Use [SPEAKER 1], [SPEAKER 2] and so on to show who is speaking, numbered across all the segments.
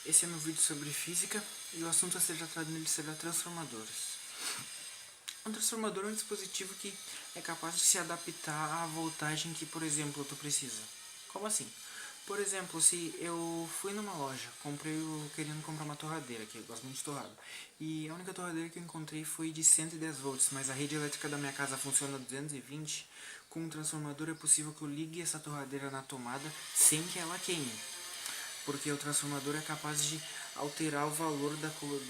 [SPEAKER 1] Esse é meu vídeo sobre física e o assunto a ser tratado nele será transformadores. Um transformador é um dispositivo que é capaz de se adaptar à voltagem que, por exemplo, tu precisa. Como assim? Por exemplo, se eu fui numa loja, querendo comprar uma torradeira, que eu gosto muito de torrada, e a única torradeira que eu encontrei foi de 110 volts, mas a rede elétrica da minha casa funciona a 220, com um transformador é possível que eu ligue essa torradeira na tomada sem que ela queime, porque o transformador é capaz de alterar o valor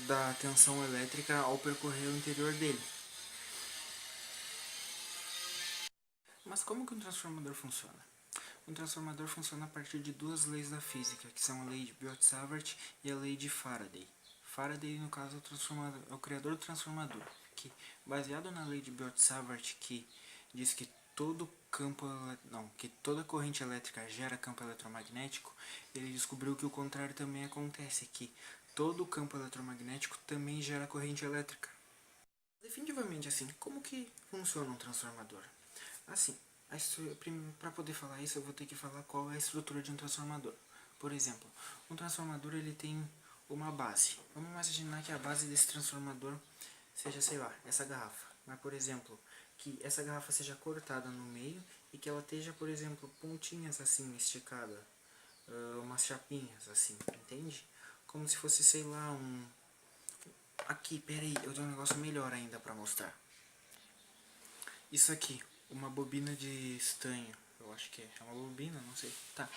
[SPEAKER 1] da tensão elétrica ao percorrer o interior dele. Mas como que um transformador funciona? Um transformador funciona a partir de duas leis da física, que são a lei de Biot-Savart e a lei de Faraday. Faraday, no caso, é o criador do transformador, que, baseado na lei de Biot-Savart, que diz que que toda corrente elétrica gera campo eletromagnético, ele descobriu que o contrário também acontece, que todo campo eletromagnético também gera corrente elétrica. Definitivamente assim, como que funciona um transformador? Assim, para poder falar isso eu vou ter que falar qual é a estrutura de um transformador. Por exemplo, um transformador ele tem uma base. Vamos imaginar que a base desse transformador seja, sei lá, essa garrafa. Mas, por exemplo, que essa garrafa seja cortada no meio e que ela esteja, por exemplo, pontinhas assim, esticada, umas chapinhas assim, entende? Como se fosse, sei lá, Aqui, peraí, eu tenho um negócio melhor ainda pra mostrar. Isso aqui, uma bobina de estanho. Eu acho que é uma bobina, não sei. Tá,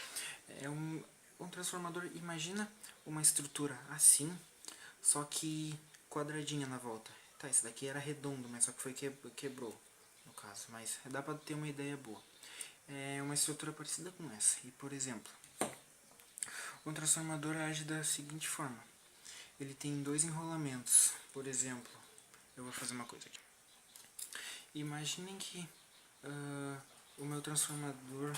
[SPEAKER 1] é um transformador. Imagina uma estrutura assim, só que quadradinha na volta. Tá, esse daqui era redondo, mas só que quebrou, no caso. Mas dá pra ter uma ideia boa. É uma estrutura parecida com essa. E, por exemplo, um transformador age da seguinte forma. Ele tem dois enrolamentos. Por exemplo, eu vou fazer uma coisa aqui. Imaginem que o meu transformador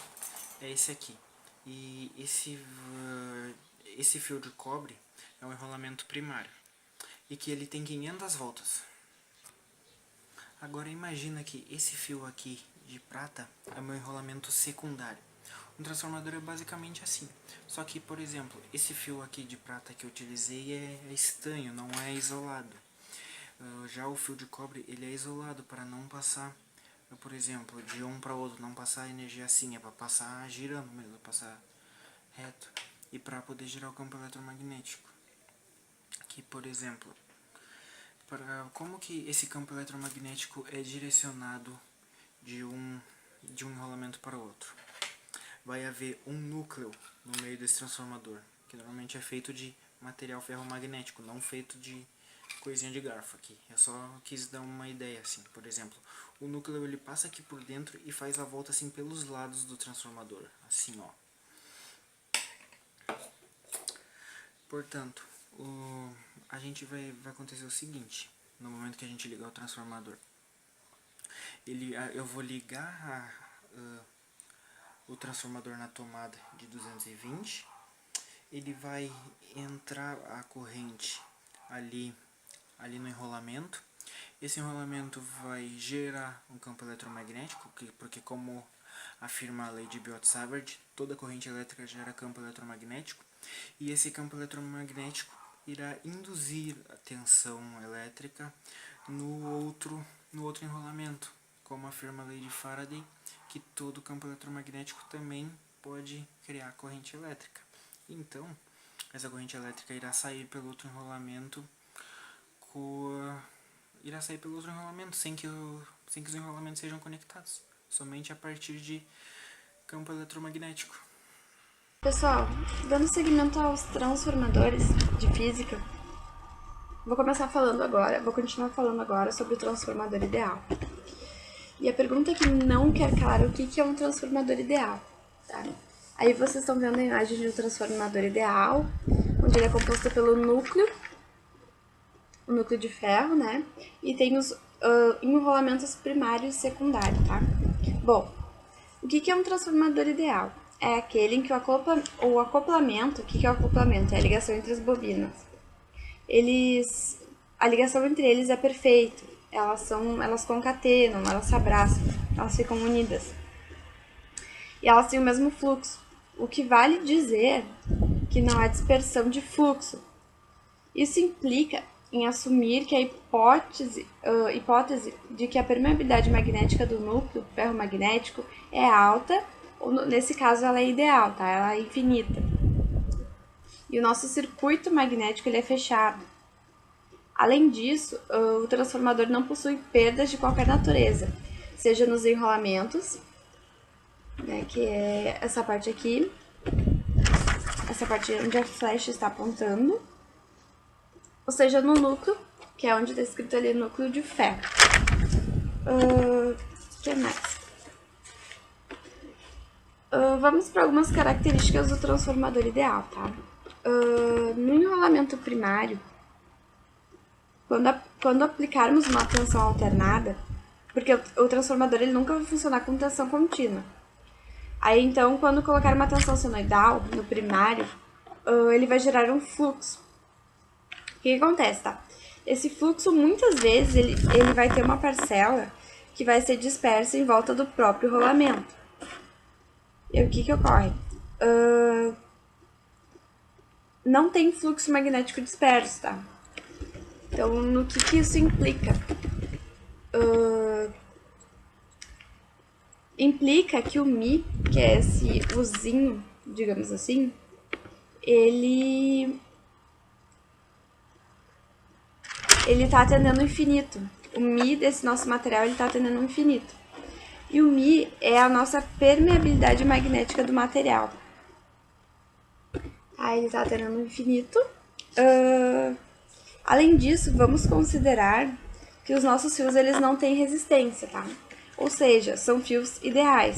[SPEAKER 1] é esse aqui. E esse fio de cobre é um enrolamento primário. E que ele tem 500 voltas. Agora imagina que esse fio aqui de prata é o meu enrolamento secundário. Um transformador é basicamente assim. Só que, por exemplo, esse fio aqui de prata que eu utilizei é estanho, não é isolado. Já o fio de cobre ele é isolado para não passar, por exemplo, de um para outro, não passar energia assim, é para passar girando mesmo, passar reto. E para poder girar o campo eletromagnético. Que, por exemplo, como que esse campo eletromagnético é direcionado de um enrolamento para o outro? Vai haver um núcleo no meio desse transformador, que normalmente é feito de material ferromagnético, não feito de coisinha de garfo aqui. Eu só quis dar uma ideia assim. Por exemplo, o núcleo ele passa aqui por dentro e faz a volta assim pelos lados do transformador, assim ó. Portanto, a gente vai acontecer o seguinte, no momento que a gente ligar o transformador. Eu vou ligar o transformador na tomada de 220, ele vai entrar a corrente ali no enrolamento. Esse enrolamento vai gerar um campo eletromagnético, porque como afirma a lei de Biot-Savart, toda corrente elétrica gera campo eletromagnético, e esse campo eletromagnético irá induzir a tensão elétrica no outro enrolamento, como afirma a lei de Faraday, que todo campo eletromagnético também pode criar corrente elétrica. Então, essa corrente elétrica irá sair pelo outro enrolamento sem que os enrolamentos sejam conectados, somente a partir de campo eletromagnético.
[SPEAKER 2] Pessoal, dando seguimento aos transformadores de física, vou continuar falando agora sobre o transformador ideal. E a pergunta que não quer calar, o que é um transformador ideal? Tá? Aí vocês estão vendo a imagem de um transformador ideal, onde ele é composto pelo núcleo, o núcleo de ferro, né? E tem os enrolamentos primário e secundário, tá? Bom, o que é um transformador ideal? É aquele em que o acoplamento, o que é o acoplamento? É a ligação entre as bobinas. A ligação entre eles é perfeita, elas concatenam, elas se abraçam, elas ficam unidas. E elas têm o mesmo fluxo, o que vale dizer que não há dispersão de fluxo. Isso implica em assumir que a hipótese de que a permeabilidade magnética do núcleo ferromagnético é alta, ou nesse caso ela é ideal, tá? Ela é infinita. E o nosso circuito magnético ele é fechado. Além disso, o transformador não possui perdas de qualquer natureza, seja nos enrolamentos, né, que é essa parte aqui, essa parte onde a flecha está apontando, ou seja, no núcleo, que é onde está escrito ali núcleo de ferro. Que mais? Vamos para algumas características do transformador ideal, tá? No enrolamento primário, quando aplicarmos uma tensão alternada, porque o transformador ele nunca vai funcionar com tensão contínua. Aí então, quando colocar uma tensão senoidal no primário, ele vai gerar um fluxo. O que acontece, tá? Esse fluxo, muitas vezes, ele vai ter uma parcela que vai ser dispersa em volta do próprio rolamento. E o que ocorre? Não tem fluxo magnético disperso, tá? Então, no que isso implica? Implica que o Mi, que é esse uzinho, digamos assim, ele tá atendendo o infinito. O Mi desse nosso material, ele tá atendendo o infinito. E o Mi é a nossa permeabilidade magnética do material. Aí ele tá atendendo o infinito. Além disso, vamos considerar que os nossos fios eles não têm resistência, tá? Ou seja, são fios ideais.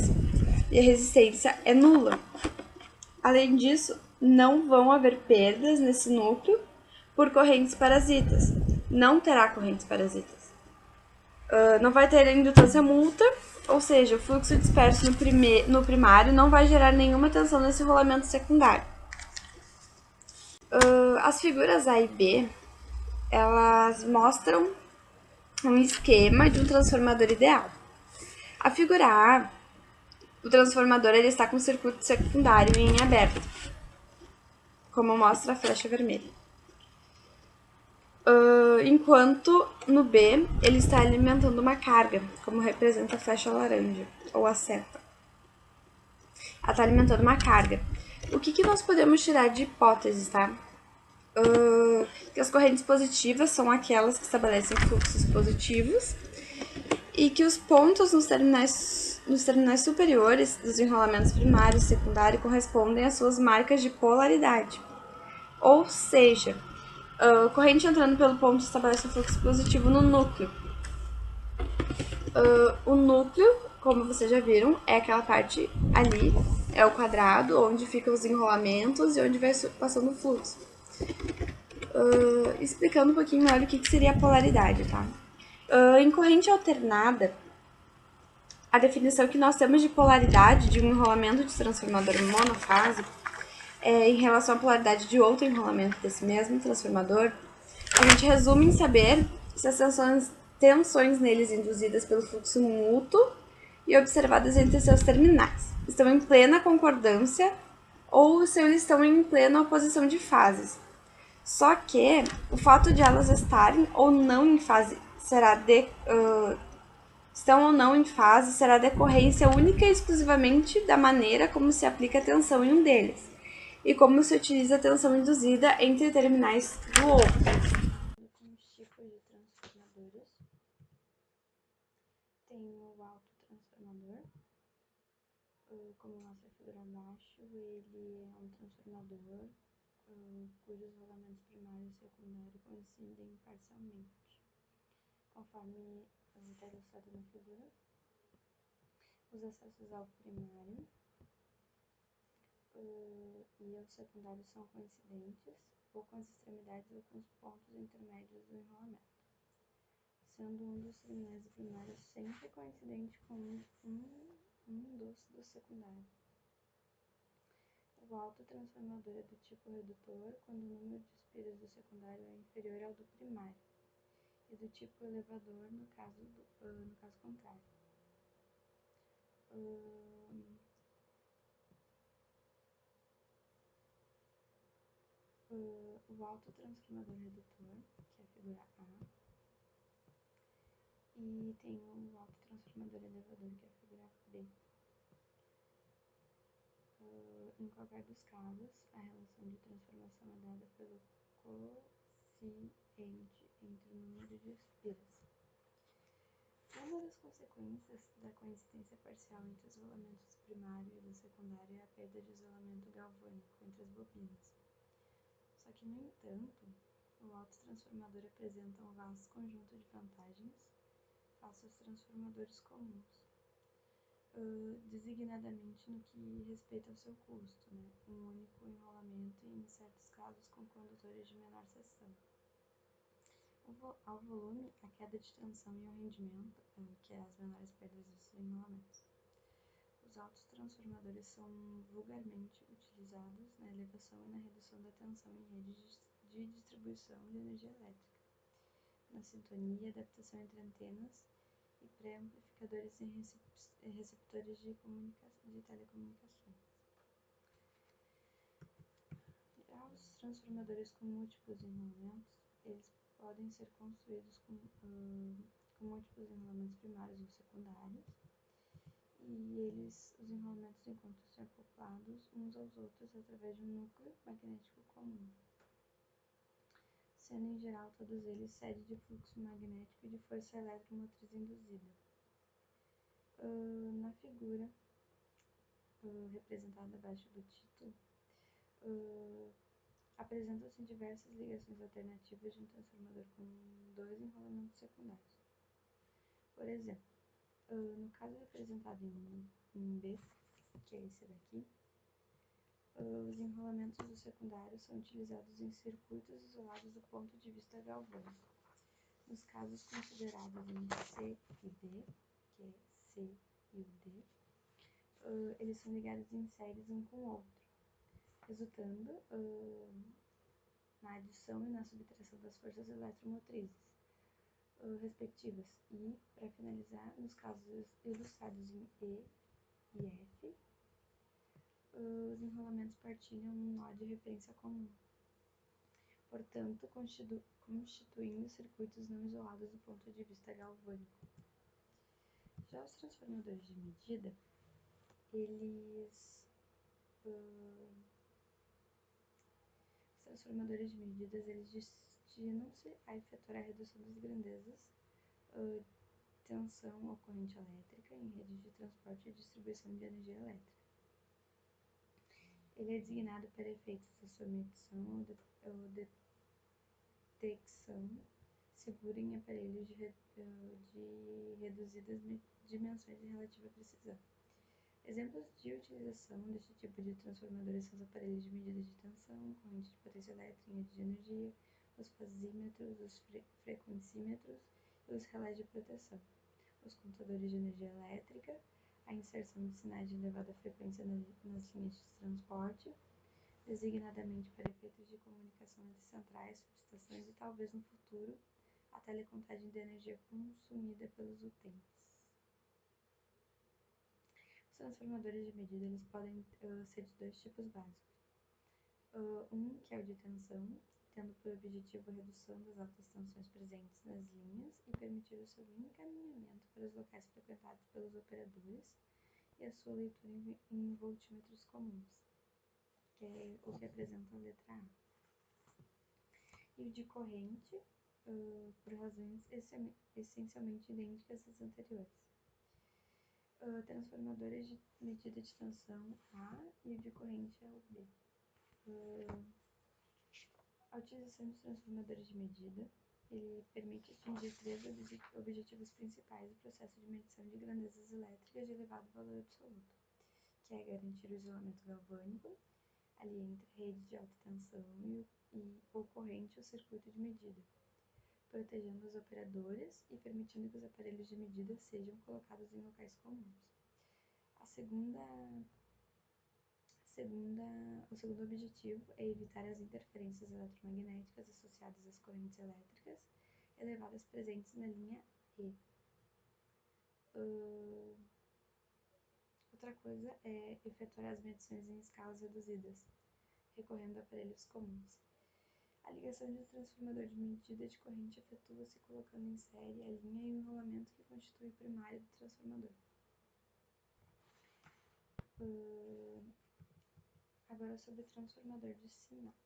[SPEAKER 2] E a resistência é nula. Além disso, não vão haver perdas nesse núcleo por correntes parasitas. Não terá correntes parasitas. Não vai ter indutância multa, ou seja, o fluxo disperso no primário não vai gerar nenhuma tensão nesse rolamento secundário. As figuras A e B, elas mostram um esquema de um transformador ideal. A figura A, o transformador ele está com o circuito secundário em aberto, como mostra a flecha vermelha. Enquanto no B ele está alimentando uma carga, como representa a flecha laranja, ou a seta. Ela está alimentando uma carga. O que nós podemos tirar de hipóteses, tá? Que as correntes positivas são aquelas que estabelecem fluxos positivos e que os pontos nos terminais superiores dos enrolamentos primário e secundário correspondem às suas marcas de polaridade. Ou seja, corrente entrando pelo ponto estabelece um fluxo positivo no núcleo. O núcleo, como vocês já viram, é aquela parte ali, é o quadrado onde ficam os enrolamentos e onde vai passando o fluxo. Explicando um pouquinho melhor o que seria a polaridade, tá? Em corrente alternada, a definição que nós temos de polaridade de um enrolamento de transformador monofásico em relação à polaridade de outro enrolamento desse mesmo transformador, a gente resume em saber se as tensões neles induzidas pelo fluxo mútuo e observadas entre seus terminais estão em plena concordância ou se eles estão em plena oposição de fases. Só que o fato de elas estarem ou não em fase estão ou não em fase será decorrência única e exclusivamente da maneira como se aplica a tensão em um deles e como se utiliza a tensão induzida entre terminais do outro. Alguns tipos de transformadores. Tem o autotransformador, como mostra a figura abaixo, ele é um transformador cujos rolamentos primário e secundário coincidem parcialmente, conforme está ilustrado na figura. Os acessos ao primário e ao secundário são coincidentes, ou com as extremidades ou com os pontos intermédios do enrolamento, sendo um dos terminais do primário sempre coincidente com um do secundário. O autotransformador é do tipo redutor quando o número de espiras do secundário é inferior ao do primário, e do tipo elevador no caso contrário. o autotransformador redutor, que é a figura A, e tem o autotransformador elevador, que é a figura B. Em qualquer dos casos, a relação de transformação é dada pelo quociente entre o número de espiras. Uma das consequências da coincidência parcial entre os rolamentos do primário e do secundário é a perda de isolamento galvânico entre as bobinas. Só que, no entanto, o autotransformador apresenta um vasto conjunto de vantagens face aos transformadores comuns, designadamente no que respeita ao seu custo, né? Um único enrolamento e, em certos casos, com condutores de menor seção. Ao volume, a queda de tensão e ao rendimento, que é as menores perdas dos enrolamentos. Os autotransformadores são vulgarmente utilizados na elevação e na redução da tensão em redes de distribuição de energia elétrica, na sintonia e adaptação entre antenas e pré-amplificadores em receptores de telecomunicações. Já os transformadores com múltiplos enrolamentos, eles podem ser construídos com múltiplos enrolamentos primários ou secundários, e os enrolamentos encontram-se acoplados uns aos outros através de um núcleo magnético comum, sendo em geral todos eles sede de fluxo magnético e de força eletromotriz induzida. Na figura representada abaixo do título, apresentam-se diversas ligações alternativas de um transformador com dois enrolamentos secundários. Por exemplo, no caso representado em B, que é esse daqui, os enrolamentos do secundário são utilizados em circuitos isolados do ponto de vista galvânico. Nos casos considerados em C e D, que é C e o D, eles são ligados em séries um com o outro, resultando na adição e na subtração das forças eletromotrizes respectivas. E, para finalizar, nos casos ilustrados em E e F, os enrolamentos partilham um nó de referência comum, portanto, constituindo circuitos não isolados do ponto de vista galvânico. Já os transformadores de medida, os transformadores de medidas, eles destinam-se a efetuar a redução das grandezas tensão ou corrente elétrica em redes de transporte e distribuição de energia elétrica. Ele é designado para efeitos da sua medição ou detecção segura em aparelhos de reduzidas dimensões e relativa precisão. Exemplos de utilização deste tipo de transformadores são os aparelhos de medida de tensão, corrente de potência elétrica em rede de energia, os fasímetros, os frequencímetros e os relés de proteção, os contadores de energia elétrica, a inserção de sinais de elevada frequência nas linhas de transporte, designadamente para efeitos de comunicação entre centrais, subestações e talvez no futuro a telecontagem de energia consumida pelos utentes. Os transformadores de medida eles podem ser de dois tipos básicos. Um que é o de tensão, tendo por objetivo a redução das altas tensões presentes nas linhas e permitir o seu encaminhamento para os locais frequentados pelos operadores e a sua leitura em voltímetros comuns, que é o que apresenta a letra A. E o de corrente, por razões essencialmente idênticas às anteriores. Transformadores de medida de tensão A e o de corrente é o B. A utilização dos transformadores de medida ele permite atingir três objetivos principais do processo de medição de grandezas elétricas de elevado valor absoluto, que é garantir o isolamento galvânico, ali entre a rede de alta tensão e ou corrente o circuito de medida, protegendo os operadores e permitindo que os aparelhos de medida sejam colocados em locais comuns. O segundo objetivo é evitar as interferências eletromagnéticas associadas às correntes elétricas elevadas presentes na linha E. Outra coisa é efetuar as medições em escalas reduzidas, recorrendo a aparelhos comuns. A ligação de transformador de medida de corrente efetua-se colocando em série a linha e o enrolamento que constitui o primário do transformador. Agora sobre o transformador de sinal.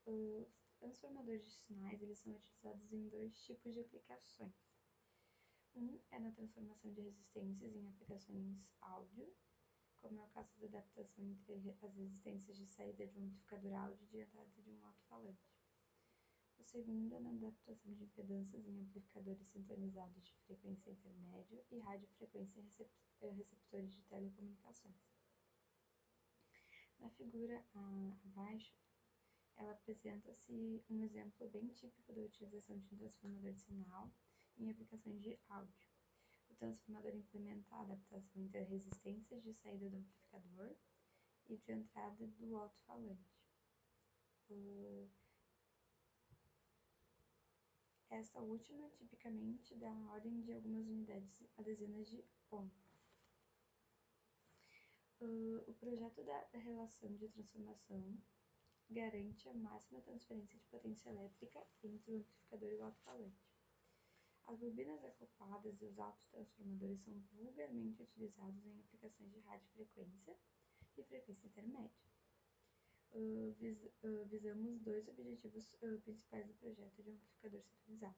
[SPEAKER 2] Os transformadores de sinais eles são utilizados em dois tipos de aplicações. Um é na transformação de resistências em aplicações áudio, como é o caso da adaptação entre as resistências de saída de um amplificador áudio e de entrada de um alto-falante. O segundo é na adaptação de impedâncias em amplificadores sintonizados de frequência intermédia e radiofrequência receptores de telecomunicações. Na figura abaixo, ela apresenta-se um exemplo bem típico da utilização de um transformador de sinal em aplicações de áudio. O transformador implementa a adaptação entre as resistências de saída do amplificador e de entrada do alto-falante. Essa última, tipicamente, dá a ordem de algumas unidades a dezenas de ohm. O projeto da relação de transformação garante a máxima transferência de potência elétrica entre o amplificador e o alto-falante. As bobinas acopladas e os autotransformadores são vulgarmente utilizados em aplicações de radiofrequência e frequência intermédia. Visamos dois objetivos principais do projeto de um amplificador sintonizado.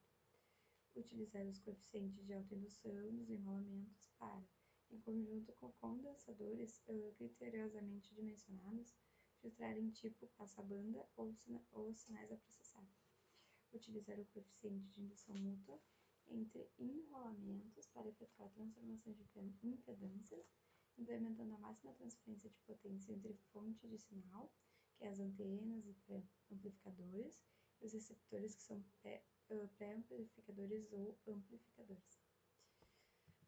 [SPEAKER 2] Utilizar os coeficientes de autoindução dos enrolamentos para, em conjunto com condensadores criteriosamente dimensionados, filtrar em tipo passa-banda ou sinais a processar. Utilizar o coeficiente de indução mútua entre enrolamentos para efetuar a transformação de impedâncias, implementando a máxima transferência de potência entre fonte de sinal, que é as antenas e pré-amplificadores, e os receptores, que são pré-amplificadores ou amplificadores.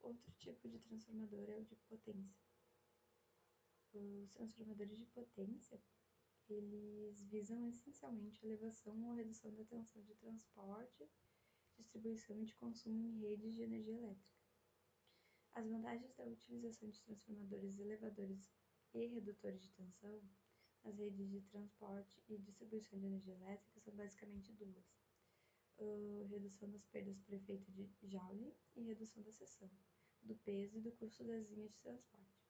[SPEAKER 2] Outro tipo de transformador é o de potência. Os transformadores de potência, eles visam essencialmente a elevação ou redução da tensão de transporte, distribuição e de consumo em redes de energia elétrica. As vantagens da utilização de transformadores elevadores e redutores de tensão nas redes de transporte e distribuição de energia elétrica são basicamente duas: redução das perdas por efeito de Joule e redução da seção, do peso e do custo das linhas de transporte.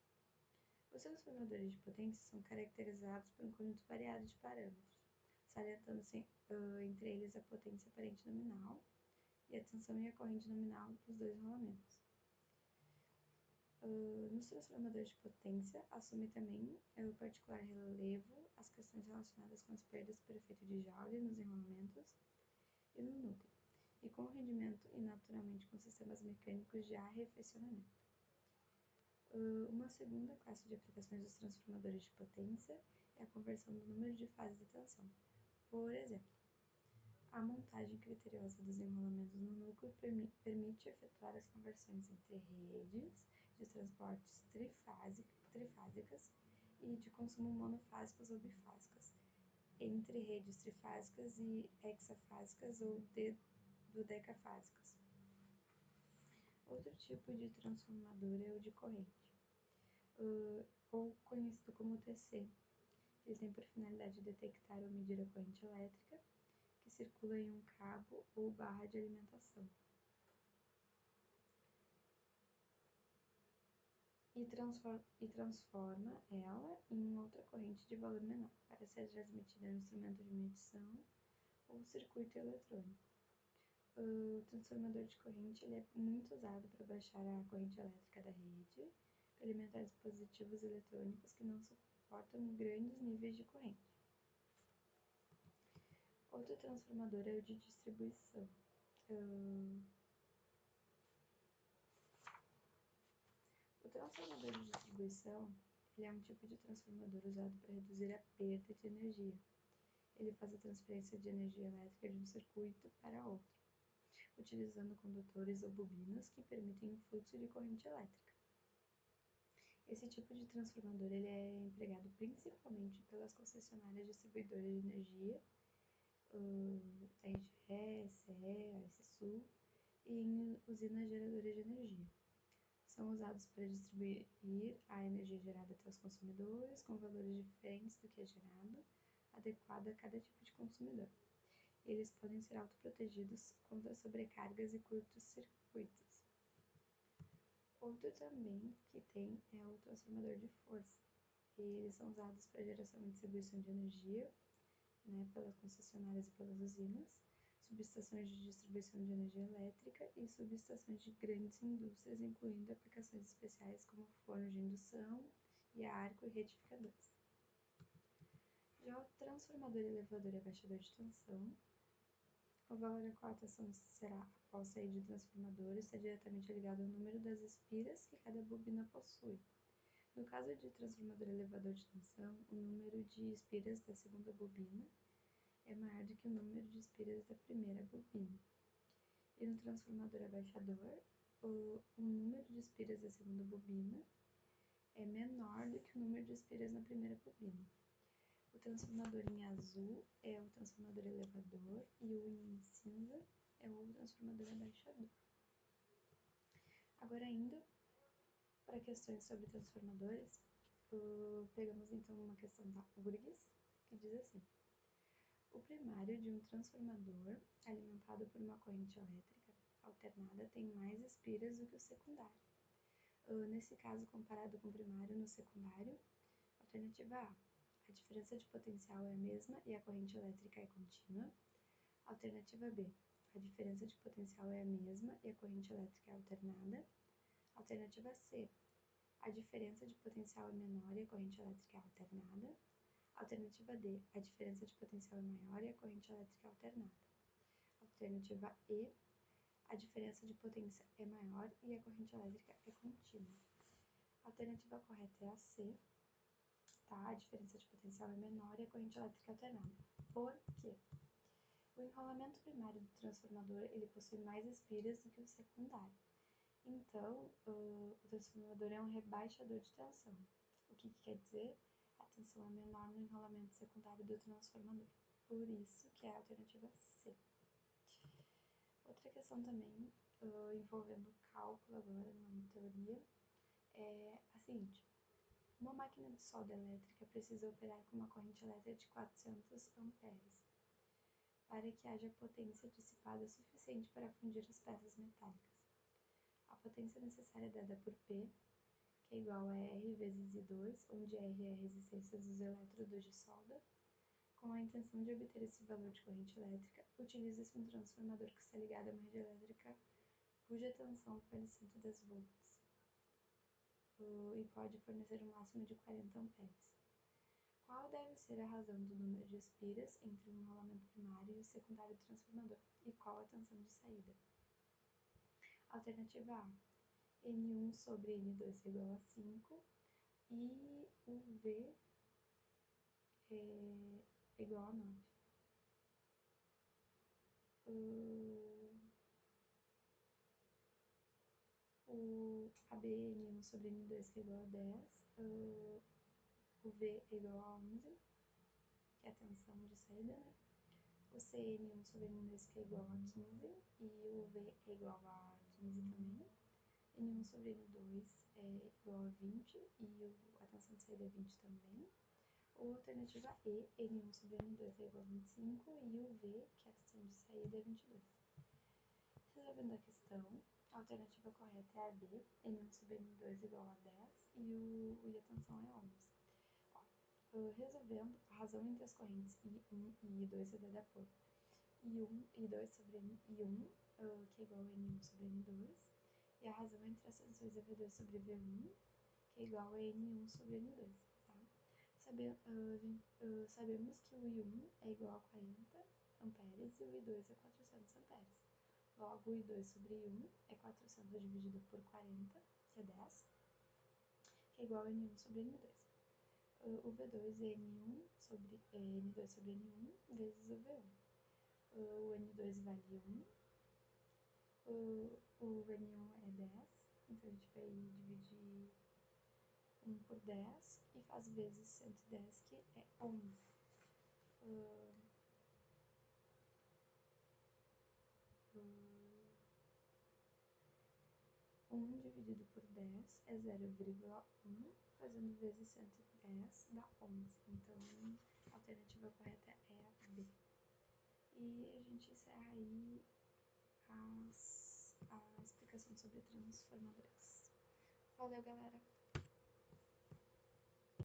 [SPEAKER 2] Os transformadores de potência são caracterizados por um conjunto variado de parâmetros, salientando-se entre eles a potência aparente nominal e a tensão e a corrente nominal dos dois rolamentos. Nos transformadores de potência, assume também o particular relevo as questões relacionadas com as perdas por efeito de Joule nos enrolamentos e no núcleo, e com o rendimento e naturalmente com sistemas mecânicos de arrefecionamento. Uma segunda classe de aplicações dos transformadores de potência é a conversão do número de fases de tensão. Por exemplo, a montagem criteriosa dos enrolamentos no núcleo permite efetuar as conversões entre redes de transportes trifásicas e de consumo monofásicas ou bifásicas, entre redes trifásicas e hexafásicas ou dodecafásicas. Outro tipo de transformador é o de corrente, ou conhecido como TC. Ele tem por finalidade detectar ou medir a corrente elétrica que circula em um cabo ou barra de alimentação e transforma ela em outra corrente de valor menor para ser transmitida no instrumento de medição ou circuito eletrônico. O transformador de corrente ele é muito usado para baixar a corrente elétrica da rede, para alimentar dispositivos eletrônicos que não suportam grandes níveis de corrente. Outro transformador é o de distribuição. O transformador de distribuição ele é um tipo de transformador usado para reduzir a perda de energia. Ele faz a transferência de energia elétrica de um circuito para outro, utilizando condutores ou bobinas que permitem o fluxo de corrente elétrica. Esse tipo de transformador ele é empregado principalmente pelas concessionárias distribuidoras de energia, RGE, SE, ASSU, e em usinas geradoras de energia. São usados para distribuir a energia gerada até os consumidores com valores diferentes do que é gerado, adequado a cada tipo de consumidor. Eles podem ser autoprotegidos contra sobrecargas e curtos-circuitos. Outro também que tem é o transformador de força. Eles são usados para geração e distribuição de energia, né, pelas concessionárias e pelas usinas, subestações de distribuição de energia elétrica e subestações de grandes indústrias, incluindo aplicações especiais como fornos de indução e arco e retificadores. Já o transformador elevador e abaixador de tensão, o valor a qual a tensão será após sair de transformador está diretamente ligado ao número das espiras que cada bobina possui. No caso de transformador elevador de tensão, o número de espiras da segunda bobina é maior do que o número de espiras da primeira bobina. E no transformador abaixador, o número de espiras da segunda bobina é menor do que o número de espiras na primeira bobina. O transformador em azul é o transformador elevador e o em cinza é o transformador abaixador. Agora, indo para questões sobre transformadores, pegamos então uma questão da URGS, que diz assim: o primário de um transformador alimentado por uma corrente elétrica alternada tem mais espiras do que o secundário. Nesse caso, comparado com o primário no secundário, alternativa A diferença de potencial é a mesma e a corrente elétrica é contínua. Alternativa B, a diferença de potencial é a mesma e a corrente elétrica é alternada. Alternativa C, a diferença de potencial é menor e a corrente elétrica é alternada. Alternativa D, a diferença de potencial é maior e a corrente elétrica é alternada. Alternativa E, a diferença de potência é maior e a corrente elétrica é contínua. A alternativa correta é a C, tá? A diferença de potencial é menor e a corrente elétrica é alternada. Por quê? O enrolamento primário do transformador ele possui mais espiras do que o secundário. Então, o transformador é um rebaixador de tensão. O que quer dizer? A tensão é menor no enrolamento secundário do transformador. Por isso que é a alternativa C. Outra questão também, envolvendo cálculo agora, não teoria, é a seguinte. Uma máquina de solda elétrica precisa operar com uma corrente elétrica de 400 amperes para que haja potência dissipada suficiente para fundir as peças metálicas. A potência necessária é dada por P, que é igual a R vezes I2, onde R é a resistência dos elétrodos de solda. Com a intenção de obter esse valor de corrente elétrica, utiliza-se um transformador que está ligado a uma rede elétrica cuja tensão vale 110 volts e pode fornecer um máximo de 40 amperes. Qual deve ser a razão do número de espiras entre o enrolamento primário e o secundário do transformador? E qual a tensão de saída? Alternativa A, N1 sobre N2 é igual a 5 e o V é igual a 9. O AB é N1 sobre N2 que é igual a 10. O V é igual a 11, que é a tensão de saída, né? O C é N1 sobre N2 que é igual a 15 e o V é igual a 15 também. N1 sobre N2 é igual a 20 e a tensão de saída é 20 também. Ou alternativa E, N1 sobre N2 é igual a 25 e o V, que é a tensão de saída, é 22. Resolvendo a questão, a alternativa correta é a D, N1 sobre N2 é igual a 10 e a tensão é 11. Resolvendo, a razão entre as correntes I1 e I2 é dada por I1 e I2 sobre I1, que é igual a N1 sobre N2, e a razão entre as tensões é V2 sobre V1, que é igual a N1 sobre N2. Tá? Sabemos que o I1 é igual a 40 amperes e o I2 é 400 amperes. Logo, o I2 sobre I1 é 400 dividido por 40, que é 10, que é igual a N1 sobre N2. O V2 é N2 sobre N1 vezes o V1. O N2 vale 1, o N1 é 10, então a gente vai dividir 1 por 10 e faz vezes 110, que é 11. 1 dividido por 10 é 0,1, fazendo vezes 110 dá 11. Então, a alternativa correta é a B. E gente encerra aí a explicação sobre transformadores. Valeu, galera!